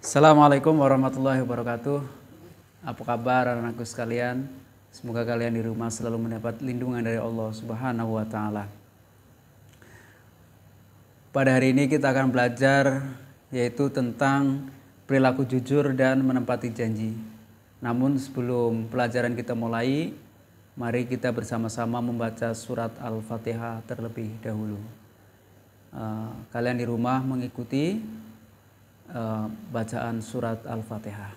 Assalamualaikum warahmatullahi wabarakatuh. Apa kabar anak-anakku sekalian? Semoga kalian di rumah selalu mendapat lindungan dari Allah Subhanahu wa taala. Pada hari ini kita akan belajar yaitu tentang perilaku jujur dan menepati janji. Namun sebelum pelajaran kita mulai, mari kita bersama-sama membaca surat Al-Fatihah terlebih dahulu. Kalian di rumah mengikuti bacaan surat Al-Fatihah.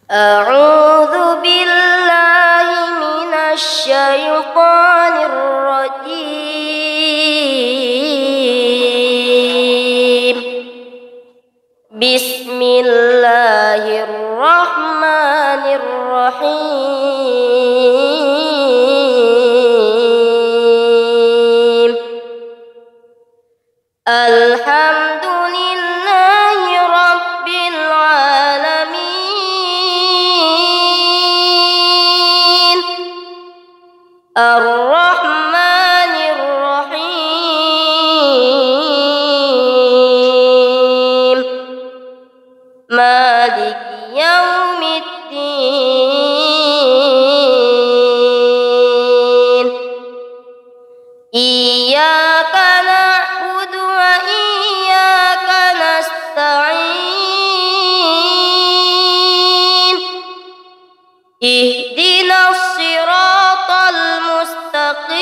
A'udzu billahi minasy syaithanir rajim. Bismillahirrahmanirrahim. Alhamdulillahi rabbil alamin. Ar-Rahmanir Rahim. Maliki yaumiddin. Iyyaka na'budu wa iyyaka nasta'in. Ihdinas siratal mustaqim.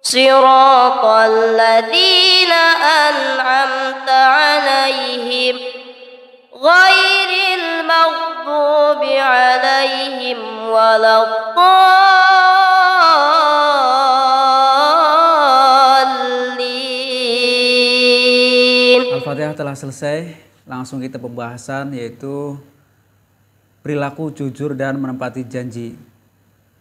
Siratal ladzina an'amta 'alaihim ghairil maghdubi 'alaihim waladdallin. Al-Fatihah telah selesai. Langsung kita pembahasan yaitu perilaku jujur dan menepati janji.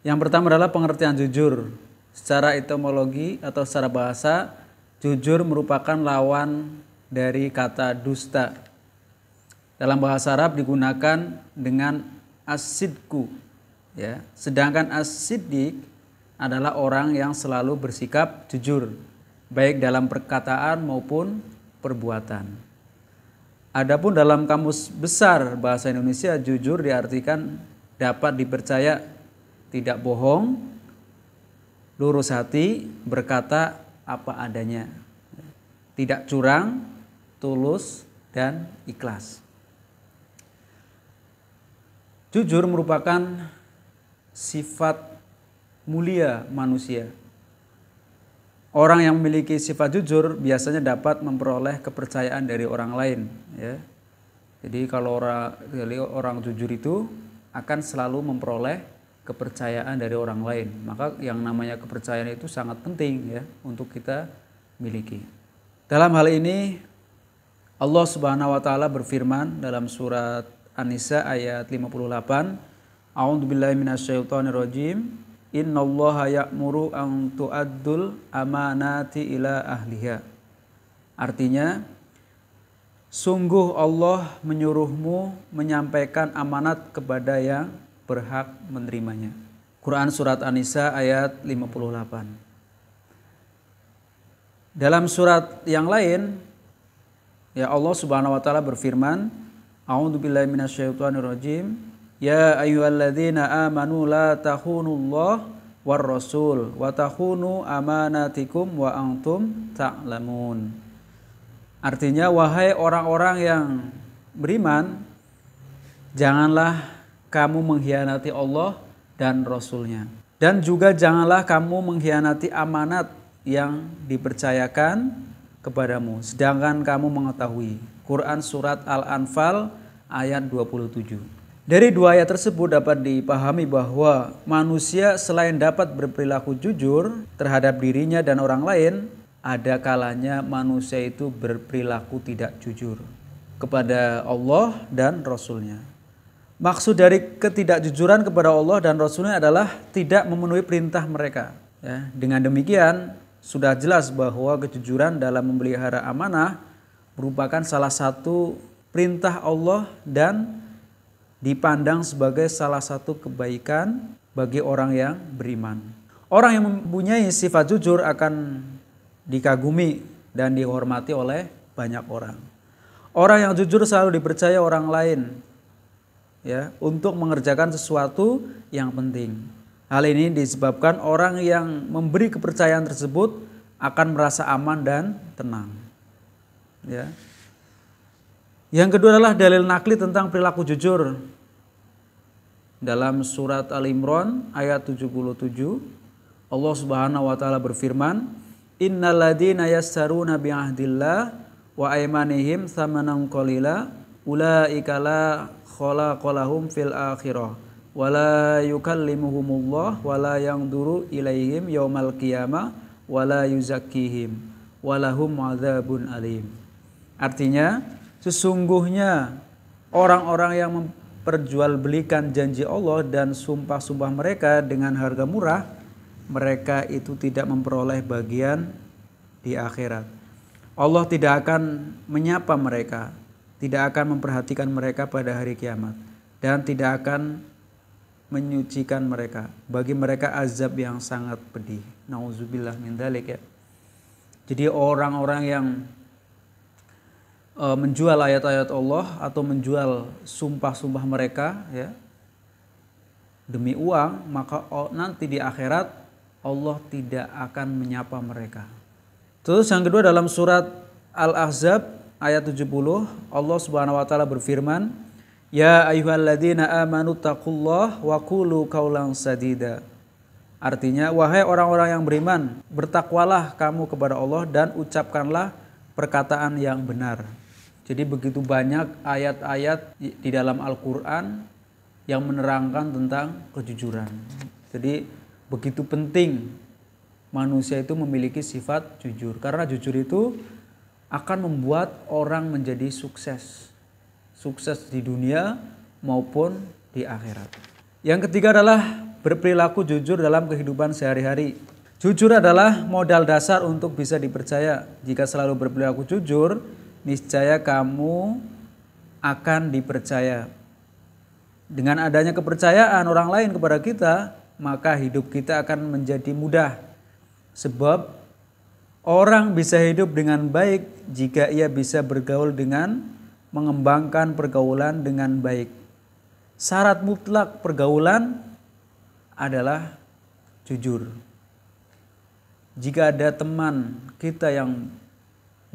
Yang pertama adalah pengertian jujur. Secara etimologi atau secara bahasa, jujur merupakan lawan dari kata dusta. Dalam bahasa Arab digunakan dengan as-sidqu, ya. Sedangkan as-siddiq adalah orang yang selalu bersikap jujur, baik dalam perkataan maupun perbuatan. Adapun dalam Kamus Besar Bahasa Indonesia, jujur diartikan dapat dipercaya, tidak bohong, lurus hati, berkata apa adanya, tidak curang, tulus, dan ikhlas. Jujur merupakan sifat mulia manusia. Orang yang memiliki sifat jujur biasanya dapat memperoleh kepercayaan dari orang lain, ya. Jadi kalau orang jujur itu akan selalu memperoleh kepercayaan dari orang lain. Maka yang namanya kepercayaan itu sangat penting, ya, untuk kita miliki. Dalam hal ini Allah Subhanahu wa taala berfirman dalam surat An-Nisa ayat 58, A'udzubillahi minasyaitonirrajim. Innallaha ya'muru an tu'addul amanati ila ahliha. Artinya, sungguh Allah menyuruhmu menyampaikan amanat kepada yang berhak menerimanya. Quran surat An-Nisa ayat 58. Dalam surat yang lain, ya, Allah Subhanahu wa taala berfirman, A'udzubillahi minasyaitonirrajim. Ya ayyuhalladzina amanu la takhunullah war rasul wa takhunu amanatikum wa antum ta'lamun. Artinya, wahai orang-orang yang beriman, janganlah kamu mengkhianati Allah dan Rasulnya. Dan juga janganlah kamu mengkhianati amanat yang dipercayakan kepadamu, sedangkan kamu mengetahui. Quran surat Al-Anfal ayat 27. Dari dua ayat tersebut dapat dipahami bahwa manusia selain dapat berperilaku jujur terhadap dirinya dan orang lain, ada kalanya manusia itu berperilaku tidak jujur kepada Allah dan Rasulnya. Maksud dari ketidakjujuran kepada Allah dan Rasulnya adalah tidak memenuhi perintah mereka, ya. Dengan demikian sudah jelas bahwa kejujuran dalam memelihara amanah merupakan salah satu perintah Allah dan dipandang sebagai salah satu kebaikan bagi orang yang beriman. Orang yang mempunyai sifat jujur akan dikagumi dan dihormati oleh banyak orang. Orang yang jujur selalu dipercaya orang lain, ya, untuk mengerjakan sesuatu yang penting. Hal ini disebabkan orang yang memberi kepercayaan tersebut akan merasa aman dan tenang. Ya. Yang kedua adalah dalil nakli tentang perilaku jujur. Dalam surat Al-Imran ayat 77, Allah Subhanahu wa taala berfirman, "Innal ladzina yassaruna bi ahdillah wa aymanihim tsamanan qalila ulaika la khalaqa lahum fil akhirah wa la yukallimuhumullah wa la yanzuru ilaihim yaumal qiyamah wa la yuzakkihim wa lahum adzabun alim." Artinya, sesungguhnya orang-orang yang memperjualbelikan janji Allah dan sumpah-sumpah mereka dengan harga murah, mereka itu tidak memperoleh bagian di akhirat. Allah tidak akan menyapa mereka, tidak akan memperhatikan mereka pada hari kiamat, dan tidak akan menyucikan mereka. Bagi mereka azab yang sangat pedih. Nauzubillah min dzalik, ya. Jadi orang-orang yang menjual ayat-ayat Allah atau menjual sumpah-sumpah mereka, ya, demi uang, maka nanti di akhirat Allah tidak akan menyapa mereka. Terus yang kedua, dalam surat Al-Ahzab ayat 70, Allah Subhanahu wa taala berfirman, "Ya ayyuhalladzina amanu taqullaha wa qulu qaulan sadida." Artinya, wahai orang-orang yang beriman, bertakwalah kamu kepada Allah dan ucapkanlah perkataan yang benar. Jadi begitu banyak ayat-ayat di dalam Al-Quran yang menerangkan tentang kejujuran. Jadi begitu penting manusia itu memiliki sifat jujur. Karena jujur itu akan membuat orang menjadi sukses. Sukses di dunia maupun di akhirat. Yang ketiga adalah berperilaku jujur dalam kehidupan sehari-hari. Jujur adalah modal dasar untuk bisa dipercaya. Jika selalu berperilaku jujur, niscaya kamu akan dipercaya. Dengan adanya kepercayaan orang lain kepada kita, maka hidup kita akan menjadi mudah. Sebab orang bisa hidup dengan baik jika ia bisa bergaul dengan mengembangkan pergaulan dengan baik. Syarat mutlak pergaulan adalah jujur. Jika ada teman kita yang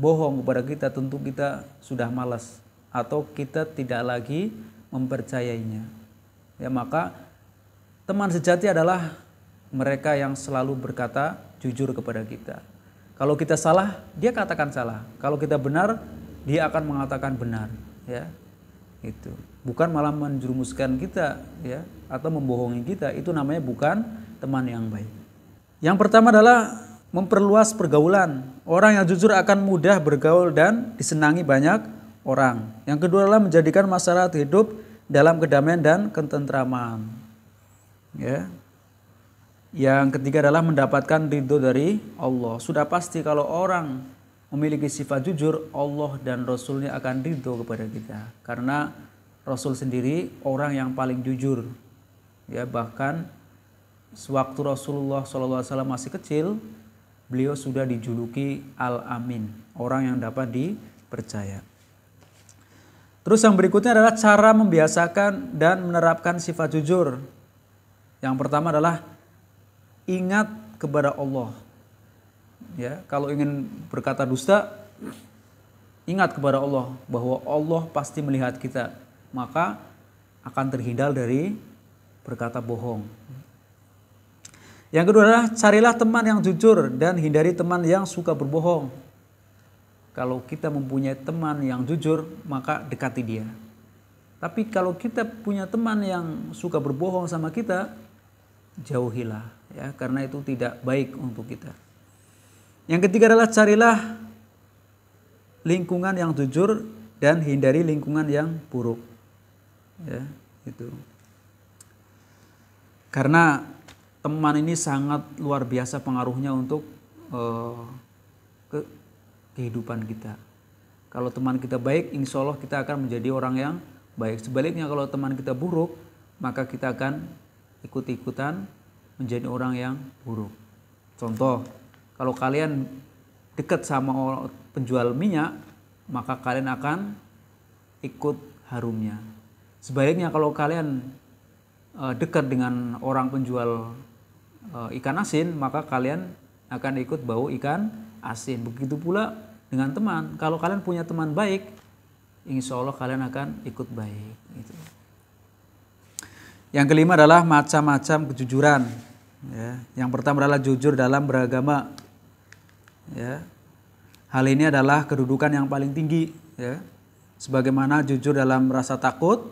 bohong kepada kita, tentu kita sudah malas atau kita tidak lagi mempercayainya. Ya, maka teman sejati adalah mereka yang selalu berkata jujur kepada kita. Kalau kita salah, dia katakan salah. Kalau kita benar, dia akan mengatakan benar, ya. Itu. Bukan malah menjerumuskan kita, ya, atau membohongi kita. Itu namanya bukan teman yang baik. Yang pertama adalah memperluas pergaulan. Orang yang jujur akan mudah bergaul dan disenangi banyak orang. Yang kedua adalah menjadikan masyarakat hidup dalam kedamaian dan ketentraman. Ya. Yang ketiga adalah mendapatkan ridho dari Allah. Sudah pasti kalau orang memiliki sifat jujur, Allah dan Rasulnya akan ridho kepada kita. Karena Rasul sendiri orang yang paling jujur. Ya, bahkan sewaktu Rasulullah SAW masih kecil, beliau sudah dijuluki Al-Amin, orang yang dapat dipercaya. Terus yang berikutnya adalah cara membiasakan dan menerapkan sifat jujur. Yang pertama adalah ingat kepada Allah. Ya, kalau ingin berkata dusta, ingat kepada Allah bahwa Allah pasti melihat kita, maka akan terhindar dari berkata bohong. Yang kedua adalah carilah teman yang jujur dan hindari teman yang suka berbohong. Kalau kita mempunyai teman yang jujur, maka dekati dia. Tapi kalau kita punya teman yang suka berbohong sama kita, jauhilah, ya, karena itu tidak baik untuk kita. Yang ketiga adalah carilah lingkungan yang jujur dan hindari lingkungan yang buruk. Ya, itu. Karena teman ini sangat luar biasa pengaruhnya untuk kehidupan kita. Kalau teman kita baik, insya Allah kita akan menjadi orang yang baik. Sebaliknya kalau teman kita buruk, maka kita akan ikut-ikutan menjadi orang yang buruk. Contoh, kalau kalian dekat sama penjual minyak, maka kalian akan ikut harumnya. Sebaliknya kalau kalian dekat dengan orang penjual ikan asin, maka kalian akan ikut bau ikan asin. Begitu pula dengan teman. Kalau kalian punya teman baik, insya Allah kalian akan ikut baik. Gitu. Yang kelima adalah macam-macam kejujuran. Ya. Yang pertama adalah jujur dalam beragama. Ya. Hal ini adalah kedudukan yang paling tinggi. Ya. Sebagaimana jujur dalam rasa takut,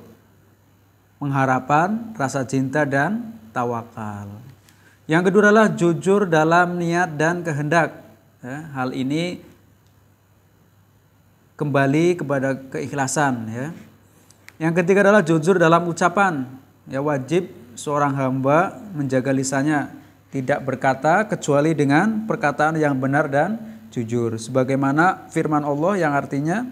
pengharapan, rasa cinta, dan tawakal. Yang kedua adalah jujur dalam niat dan kehendak. Ya. Hal ini kembali kepada keikhlasan. Ya. Yang ketiga adalah jujur dalam ucapan. Ya, wajib seorang hamba menjaga lisannya, tidak berkata kecuali dengan perkataan yang benar dan jujur. Sebagaimana firman Allah yang artinya,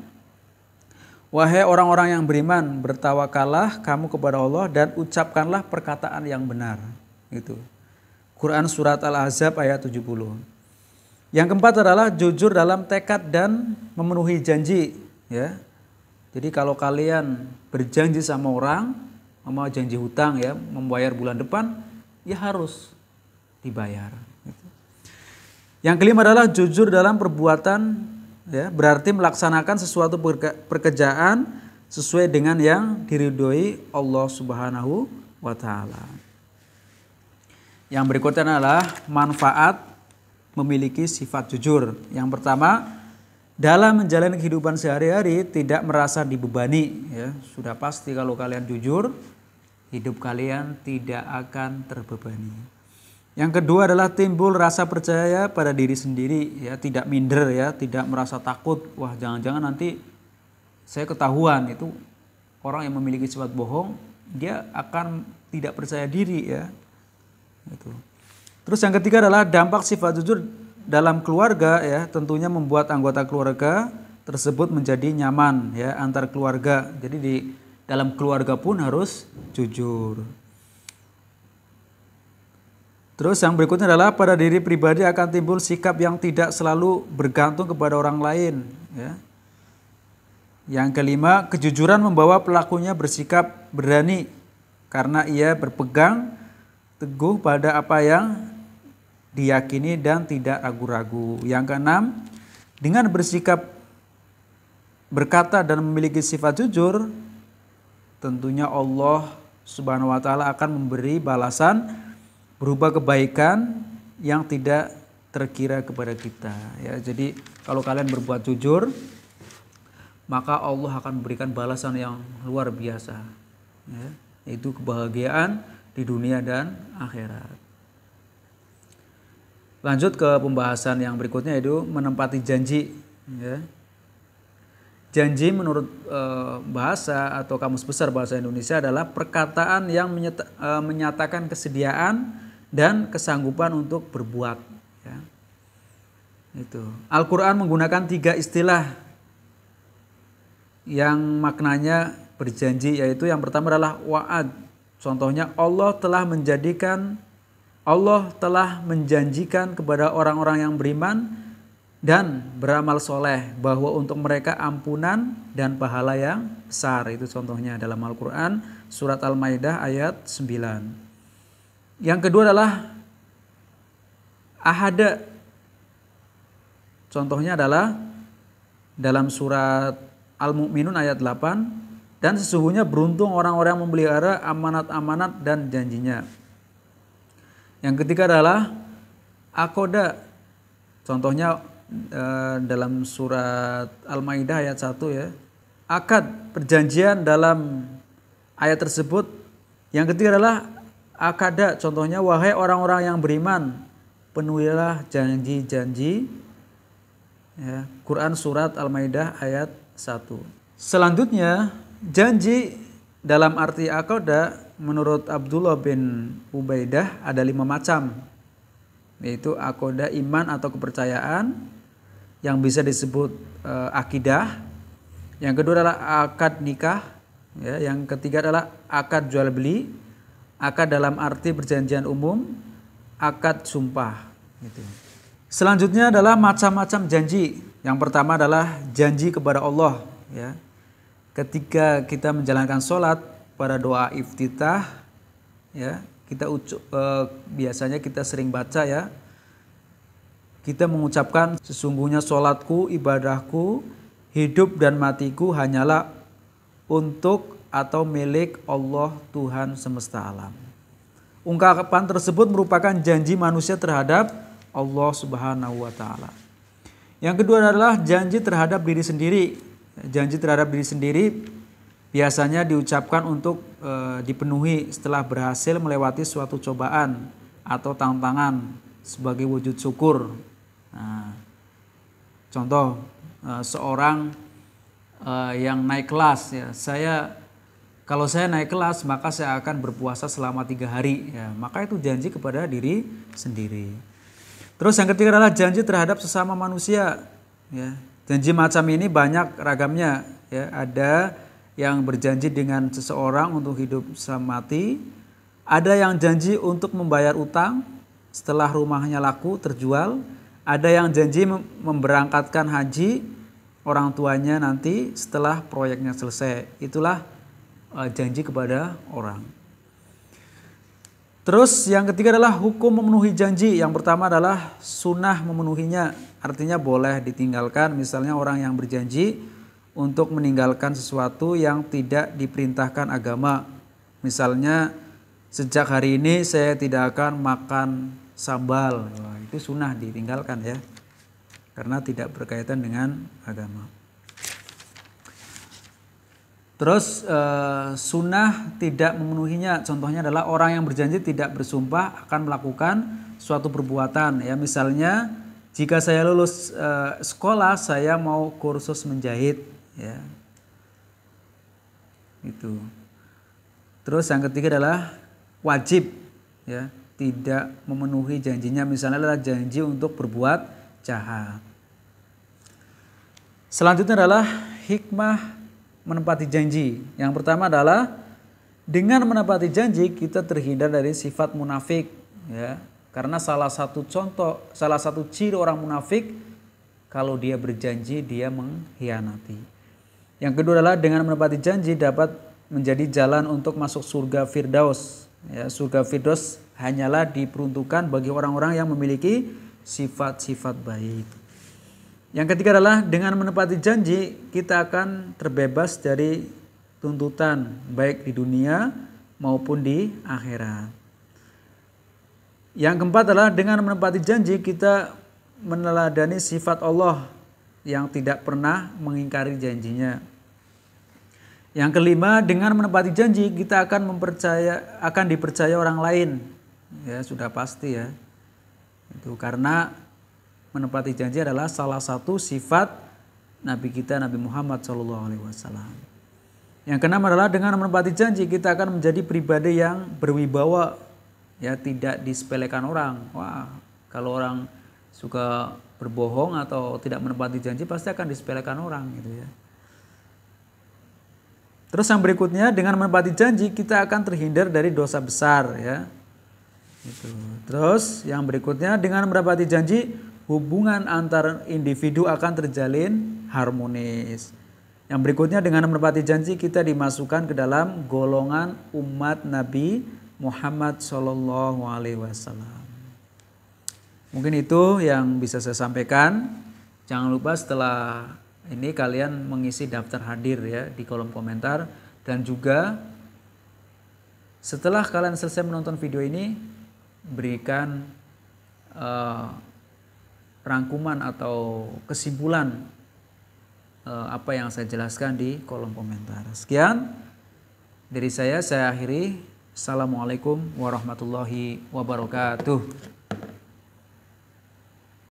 wahai orang-orang yang beriman, bertawakallah kamu kepada Allah dan ucapkanlah perkataan yang benar. Gitu. Quran surat Al-Ahzab ayat 70. Yang keempat adalah jujur dalam tekad dan memenuhi janji. Ya. Jadi kalau kalian berjanji sama orang, sama janji hutang ya, membayar bulan depan, ya harus dibayar. Yang kelima adalah jujur dalam perbuatan, ya, berarti melaksanakan sesuatu pekerjaan sesuai dengan yang diridhoi Allah Subhanahu wa Ta'ala. Yang berikutnya adalah manfaat memiliki sifat jujur. Yang pertama, dalam menjalani kehidupan sehari-hari tidak merasa dibebani. Ya, sudah pasti kalau kalian jujur, hidup kalian tidak akan terbebani. Yang kedua adalah timbul rasa percaya pada diri sendiri, ya, tidak minder, ya, tidak merasa takut. Wah, jangan-jangan nanti saya ketahuan. Itu orang yang memiliki sifat bohong, dia akan tidak percaya diri, ya. Itu. Terus yang ketiga adalah dampak sifat jujur dalam keluarga, ya, tentunya membuat anggota keluarga tersebut menjadi nyaman, ya, antar keluarga. Jadi di dalam keluarga pun harus jujur. Terus yang berikutnya adalah pada diri pribadi akan timbul sikap yang tidak selalu bergantung kepada orang lain. Ya. Yang kelima, kejujuran membawa pelakunya bersikap berani karena ia berpegang teguh pada apa yang diyakini dan tidak ragu-ragu. Yang keenam, dengan bersikap berkata dan memiliki sifat jujur, tentunya Allah Subhanahu wa Ta'ala akan memberi balasan berupa kebaikan yang tidak terkira kepada kita. Ya, jadi kalau kalian berbuat jujur, maka Allah akan memberikan balasan yang luar biasa. Ya, yaitu kebahagiaan di dunia dan akhirat. Lanjut ke pembahasan yang berikutnya, yaitu menempati janji. Ya. Janji menurut bahasa atau Kamus Besar Bahasa Indonesia adalah perkataan yang menyatakan kesediaan dan kesanggupan untuk berbuat. Ya. Itu. Al-Quran menggunakan 3 istilah yang maknanya berjanji, yaitu yang pertama adalah wa'ad. Contohnya Allah telah menjanjikan kepada orang-orang yang beriman dan beramal soleh bahwa untuk mereka ampunan dan pahala yang besar. Itu contohnya dalam Al-Quran surat Al-Maidah ayat 9. Yang kedua adalah ahada. Contohnya adalah dalam surat Al-Mu'minun ayat 8, dan sesungguhnya beruntung orang-orang yang memelihara amanat-amanat dan janjinya. Yang ketiga adalah aqoda. Contohnya dalam surat Al-Maidah ayat 1, ya. Akad, perjanjian dalam ayat tersebut. Yang ketiga adalah akada. Contohnya, wahai orang-orang yang beriman, penuhilah janji-janji. Ya, Quran surat Al-Maidah ayat 1. Selanjutnya, janji dalam arti aqoda menurut Abdullah bin Ubaidah ada 5 macam. Yaitu aqoda iman atau kepercayaan, yang bisa disebut akidah. Yang kedua adalah akad nikah, ya. Yang ketiga adalah akad jual beli, akad dalam arti perjanjian umum, akad sumpah. Gitu. Selanjutnya adalah macam-macam janji. Yang pertama adalah janji kepada Allah, ya. Ketika kita menjalankan sholat pada doa iftitah, ya, biasanya kita sering baca, ya. Kita mengucapkan sesungguhnya sholatku, ibadahku, hidup dan matiku hanyalah untuk atau milik Allah Tuhan semesta alam. Ungkapan tersebut merupakan janji manusia terhadap Allah Subhanahu wa Ta'ala. Yang kedua adalah janji terhadap diri sendiri. Janji terhadap diri sendiri biasanya diucapkan untuk dipenuhi setelah berhasil melewati suatu cobaan atau tantangan sebagai wujud syukur. Nah, contoh seorang yang naik kelas, ya, kalau saya naik kelas maka saya akan berpuasa selama 3 hari, ya, maka itu janji kepada diri sendiri. Terus yang ketiga adalah janji terhadap sesama manusia, ya. Janji macam ini banyak ragamnya, ya. Ada yang berjanji dengan seseorang untuk hidup selama mati, ada yang janji untuk membayar utang setelah rumahnya laku terjual, ada yang janji memberangkatkan haji orang tuanya nanti setelah proyeknya selesai. Itulah janji kepada orang. Terus yang ketiga adalah hukum memenuhi janji. Yang pertama adalah sunnah memenuhinya, artinya boleh ditinggalkan. Misalnya orang yang berjanji untuk meninggalkan sesuatu yang tidak diperintahkan agama. Misalnya sejak hari ini saya tidak akan makan sambal. Wah, itu sunnah ditinggalkan, ya, karena tidak berkaitan dengan agama. Terus sunnah tidak memenuhinya, contohnya adalah orang yang berjanji tidak bersumpah akan melakukan suatu perbuatan, ya, misalnya jika saya lulus sekolah saya mau kursus menjahit, ya, itu. Terus yang ketiga adalah wajib, ya, tidak memenuhi janjinya, misalnya adalah janji untuk berbuat jahat. Selanjutnya adalah hikmah menepati janji. Yang pertama adalah dengan menepati janji kita terhindar dari sifat munafik, ya. Karena salah satu ciri orang munafik kalau dia berjanji dia mengkhianati. Yang kedua adalah dengan menepati janji dapat menjadi jalan untuk masuk surga Firdaus. Ya, surga Firdaus hanyalah diperuntukkan bagi orang-orang yang memiliki sifat-sifat baik. Yang ketiga adalah dengan menepati janji kita akan terbebas dari tuntutan baik di dunia maupun di akhirat. Yang keempat adalah dengan menepati janji kita meneladani sifat Allah yang tidak pernah mengingkari janjinya. Yang kelima, dengan menepati janji kita akan dipercaya orang lain. Ya, sudah pasti, ya. Itu karena menepati janji adalah salah satu sifat Nabi kita, Nabi Muhammad SAW. Yang keenam adalah dengan menepati janji kita akan menjadi pribadi yang berwibawa, ya, tidak disepelekan orang. Wah, kalau orang suka berbohong atau tidak menepati janji pasti akan disepelekan orang, gitu, ya. Terus yang berikutnya, dengan menepati janji kita akan terhindar dari dosa besar, ya. Gitu. Terus yang berikutnya, dengan menepati janji hubungan antar individu akan terjalin harmonis. Yang berikutnya, dengan menepati janji kita dimasukkan ke dalam golongan umat Nabi Muhammad SAW. Mungkin itu yang bisa saya sampaikan. Jangan lupa setelah ini kalian mengisi daftar hadir, ya, di kolom komentar. Dan juga setelah kalian selesai menonton video ini, berikan rangkuman atau kesimpulan apa yang saya jelaskan di kolom komentar. Sekian dari saya akhiri. Assalamualaikum warahmatullahi wabarakatuh.